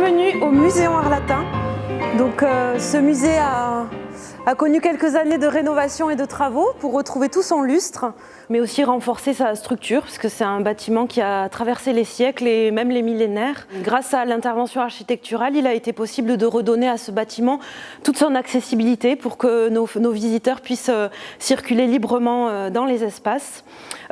Bienvenue au Muséon Art Latin. Donc, ce musée a connu quelques années de rénovation et de travaux pour retrouver tout son lustre, mais aussi renforcer sa structure, parce que c'est un bâtiment qui a traversé les siècles et même les millénaires. Grâce à l'intervention architecturale, il a été possible de redonner à ce bâtiment toute son accessibilité pour que nos visiteurs puissent circuler librement dans les espaces,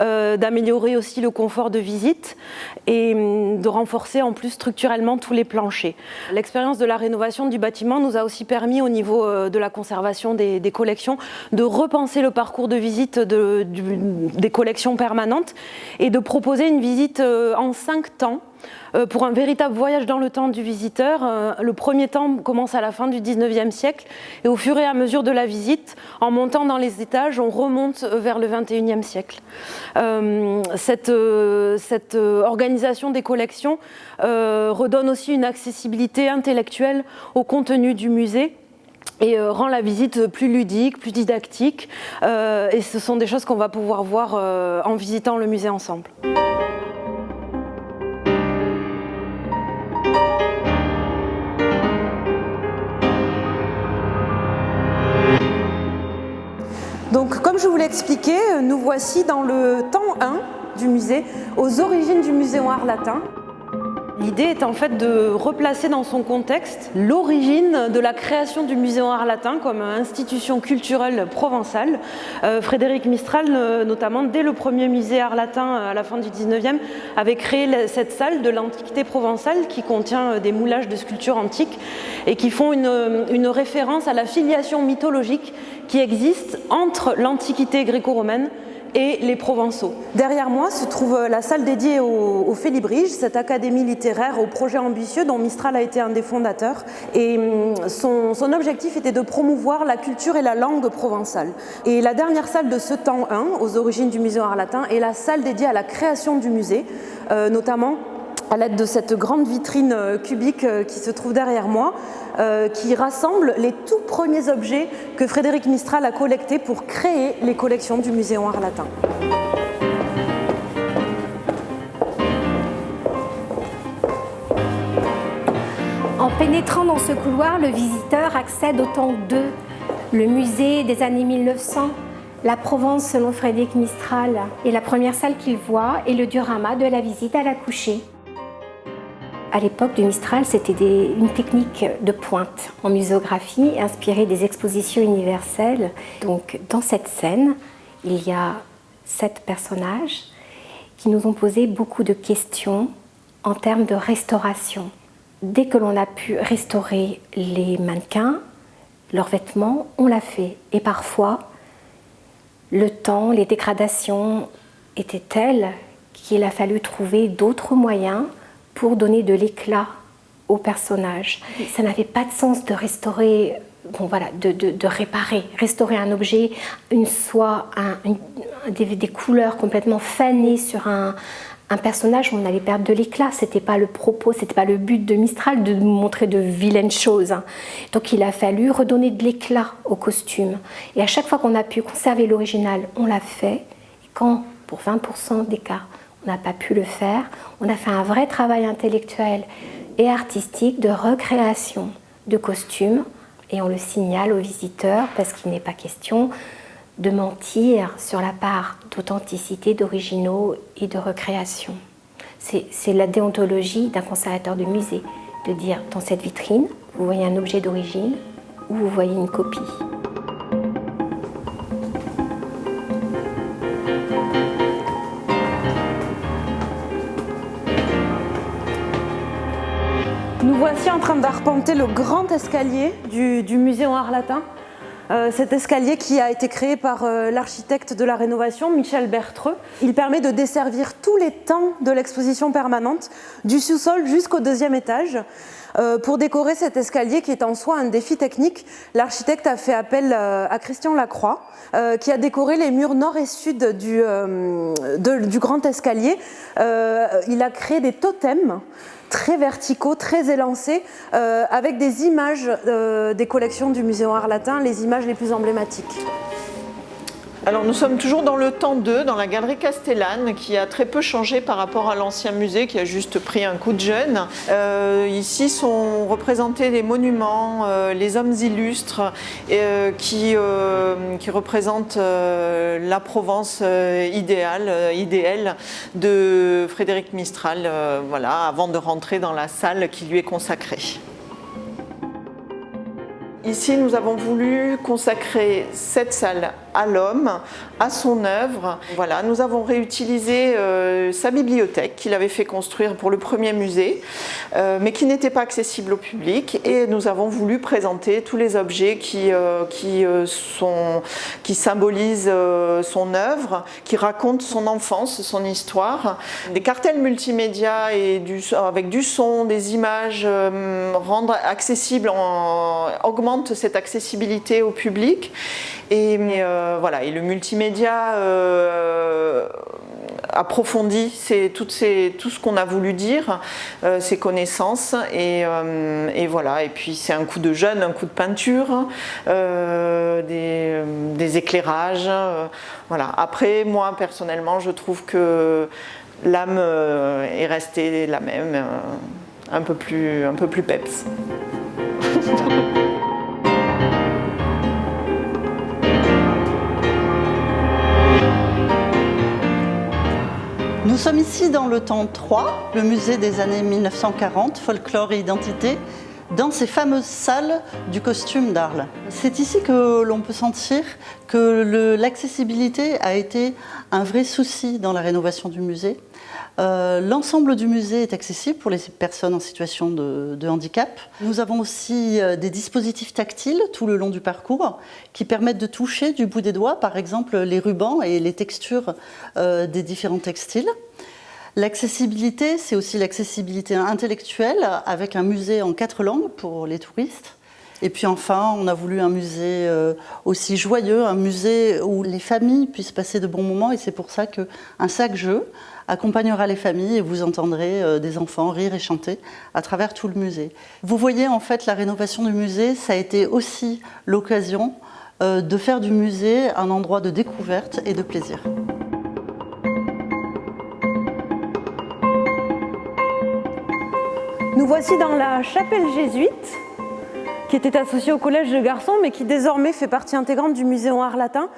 d'améliorer aussi le confort de visite et de renforcer en plus structurellement tous les planchers. L'expérience de la rénovation du bâtiment nous a aussi permis au niveau de la conservation des collections de repenser le parcours de visite des collections permanentes et de proposer une visite en 5 temps pour un véritable voyage dans le temps du visiteur. Le premier temps commence à la fin du 19e siècle et au fur et à mesure de la visite, en montant dans les étages, on remonte vers le 21e siècle. Cette organisation des collections redonne aussi une accessibilité intellectuelle au contenu du musée et rend la visite plus ludique, plus didactique. Et ce sont des choses qu'on va pouvoir voir en visitant le musée ensemble. Donc, comme je vous l'ai expliqué, nous voici dans le temps 1 du musée, aux origines du Muséon Art Latin. L'idée est en fait de replacer dans son contexte l'origine de la création du Muséon Art Latin comme institution culturelle provençale. Frédéric Mistral, notamment, dès le premier musée Art Latin à la fin du 19e, avait créé cette salle de l'Antiquité provençale qui contient des moulages de sculptures antiques et qui font une référence à la filiation mythologique qui existe entre l'Antiquité gréco-romaine et les Provençaux. Derrière moi se trouve la salle dédiée au Félibrige, cette académie littéraire au projet ambitieux dont Mistral a été un des fondateurs. Et son objectif était de promouvoir la culture et la langue provençale. Et la dernière salle de ce temps 1, aux origines du Muséon Art Latin, est la salle dédiée à la création du musée, notamment à l'aide de cette grande vitrine cubique qui se trouve derrière moi, qui rassemble les tout premiers objets que Frédéric Mistral a collectés pour créer les collections du Muséon Art Latin. En pénétrant dans ce couloir, le visiteur accède au temps 2, le musée des années 1900, la Provence selon Frédéric Mistral. Et la première salle qu'il voit est le diorama de la visite à la couchée. À l'époque de Mistral, c'était une technique de pointe en muséographie inspirée des expositions universelles. Donc, dans cette scène, il y a 7 personnages qui nous ont posé beaucoup de questions en termes de restauration. Dès que l'on a pu restaurer les mannequins, leurs vêtements, on l'a fait. Et parfois, le temps, les dégradations étaient telles qu'il a fallu trouver d'autres moyens pour donner de l'éclat au personnage. Ça n'avait pas de sens de restaurer, de réparer. Restaurer un objet, une soie, des couleurs complètement fanées sur un personnage, on allait perdre de l'éclat. C'était pas le propos, c'était pas le but de Mistral de nous montrer de vilaines choses. Donc il a fallu redonner de l'éclat au costume. Et à chaque fois qu'on a pu conserver l'original, on l'a fait. Et quand, pour 20% d'écart, on n'a pas pu le faire, on a fait un vrai travail intellectuel et artistique de recréation de costumes et on le signale aux visiteurs parce qu'il n'est pas question de mentir sur la part d'authenticité, d'originaux et de recréation. C'est la déontologie d'un conservateur de musée, de dire dans cette vitrine, vous voyez un objet d'origine ou vous voyez une copie. Nous voici en train d'arpenter le grand escalier du Muséon Art Latin. Cet escalier qui a été créé par l'architecte de la rénovation, Michel Bertreux. Il permet de desservir tous les temps de l'exposition permanente, du sous-sol jusqu'au 2e étage. Pour décorer cet escalier qui est en soi un défi technique, l'architecte a fait appel à Christian Lacroix, qui a décoré les murs nord et sud du grand escalier. Il a créé des totems très verticaux, très élancés, avec des images des collections du Muséon Art Latin, les images les plus emblématiques. Alors nous sommes toujours dans le temps 2, dans la galerie Castellane, qui a très peu changé par rapport à l'ancien musée, qui a juste pris un coup de jeune. Ici sont représentés les monuments, les hommes illustres, qui représentent la Provence idéale de Frédéric Mistral, voilà, avant de rentrer dans la salle qui lui est consacrée. Ici, nous avons voulu consacrer cette salle à l'homme, à son œuvre. Voilà, nous avons réutilisé sa bibliothèque qu'il avait fait construire pour le premier musée, mais qui n'était pas accessible au public. Et nous avons voulu présenter tous les objets qui symbolisent son œuvre, qui racontent son enfance, son histoire. Des cartels multimédia et avec du son, des images, rendre accessible, augmente cette accessibilité au public. Et voilà, et le multimédia approfondit tout ce qu'on a voulu dire, ses connaissances, et voilà. Et puis c'est un coup de jeune, un coup de peinture, des éclairages, voilà. Après, moi personnellement, je trouve que l'âme est restée la même, un peu plus peps. Nous sommes ici dans le temps 3, le musée des années 1940, folklore et identité, dans ces fameuses salles du costume d'Arles. C'est ici que l'on peut sentir que l'accessibilité a été un vrai souci dans la rénovation du musée. L'ensemble du musée est accessible pour les personnes en situation de handicap. Nous avons aussi des dispositifs tactiles tout le long du parcours qui permettent de toucher du bout des doigts, par exemple, les rubans et les textures des différents textiles. L'accessibilité, c'est aussi l'accessibilité intellectuelle avec un musée en 4 langues pour les touristes. Et puis enfin, on a voulu un musée aussi joyeux, un musée où les familles puissent passer de bons moments, et c'est pour ça qu'un sac-jeu accompagnera les familles et vous entendrez des enfants rire et chanter à travers tout le musée. Vous voyez, en fait, la rénovation du musée, ça a été aussi l'occasion de faire du musée un endroit de découverte et de plaisir. Nous voici dans la chapelle jésuite, qui était associée au collège de garçons, mais qui désormais fait partie intégrante du musée en art latin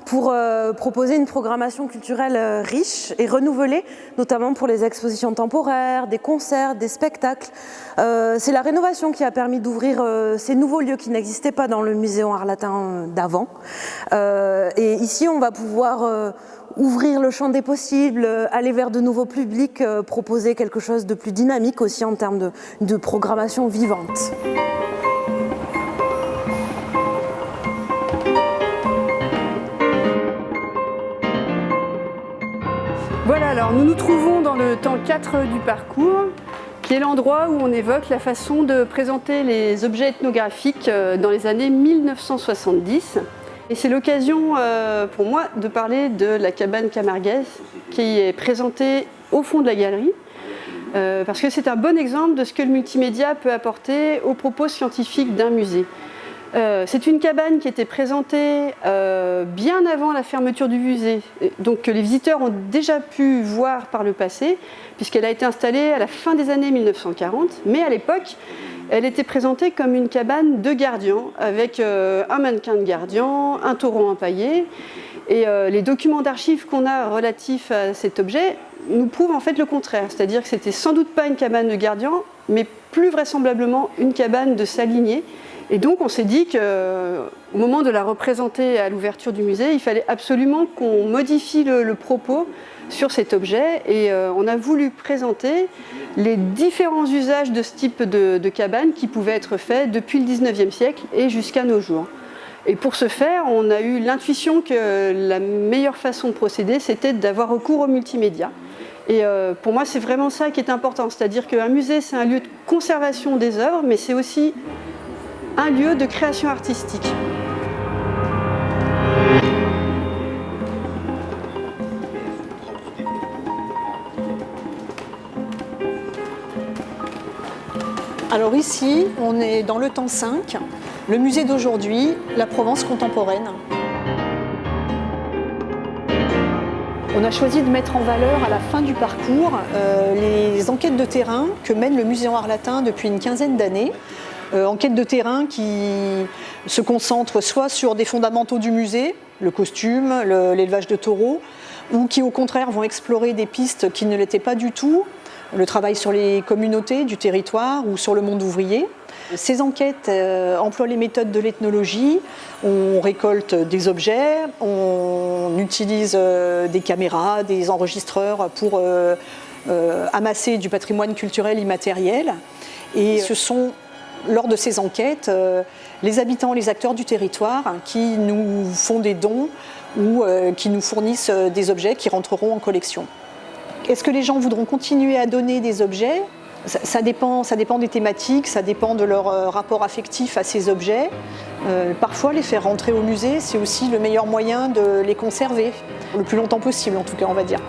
pour proposer une programmation culturelle riche et renouvelée, notamment pour les expositions temporaires, des concerts, des spectacles. C'est la rénovation qui a permis d'ouvrir ces nouveaux lieux qui n'existaient pas dans le musée en art latin d'avant. Et ici, on va pouvoir ouvrir le champ des possibles, aller vers de nouveaux publics, proposer quelque chose de plus dynamique aussi en termes de programmation vivante. Voilà, alors nous nous trouvons dans le temps 4 du parcours, qui est l'endroit où on évoque la façon de présenter les objets ethnographiques dans les années 1970. Et c'est l'occasion pour moi de parler de la cabane camarguaise qui est présentée au fond de la galerie, parce que c'est un bon exemple de ce que le multimédia peut apporter aux propos scientifiques d'un musée. C'est une cabane qui était présentée bien avant la fermeture du musée, donc que les visiteurs ont déjà pu voir par le passé, puisqu'elle a été installée à la fin des années 1940, mais à l'époque, elle était présentée comme une cabane de gardien, avec un mannequin de gardien, un taureau empaillé, et les documents d'archives qu'on a relatifs à cet objet nous prouvent en fait le contraire, c'est-à-dire que c'était sans doute pas une cabane de gardien, mais plus vraisemblablement une cabane de salinier. Et donc on s'est dit qu'au moment de la représenter à l'ouverture du musée, il fallait absolument qu'on modifie le propos sur cet objet, et on a voulu présenter les différents usages de ce type de cabane qui pouvaient être faits depuis le 19e siècle et jusqu'à nos jours. Et pour ce faire, on a eu l'intuition que la meilleure façon de procéder, c'était d'avoir recours au multimédia. Et pour moi, c'est vraiment ça qui est important, c'est-à-dire qu'un musée, c'est un lieu de conservation des œuvres, mais c'est aussi un lieu de création artistique. Alors ici, on est dans le temps 5, le musée d'aujourd'hui, la Provence contemporaine. On a choisi de mettre en valeur à la fin du parcours les enquêtes de terrain que mène le Musée Arlatin depuis une quinzaine d'années. Enquêtes de terrain qui se concentrent soit sur des fondamentaux du musée, le costume, l'élevage de taureaux, ou qui au contraire vont explorer des pistes qui ne l'étaient pas du tout, le travail sur les communautés du territoire ou sur le monde ouvrier. Ces enquêtes emploient les méthodes de l'ethnologie, on récolte des objets, on utilise des caméras, des enregistreurs pour amasser du patrimoine culturel immatériel. Et ce sont, lors de ces enquêtes, les habitants, les acteurs du territoire qui nous font des dons ou qui nous fournissent des objets qui rentreront en collection. Est-ce que les gens voudront continuer à donner des objets ? Ça dépend des thématiques, ça dépend de leur rapport affectif à ces objets. Parfois, les faire rentrer au musée, c'est aussi le meilleur moyen de les conserver, le plus longtemps possible en tout cas, on va dire.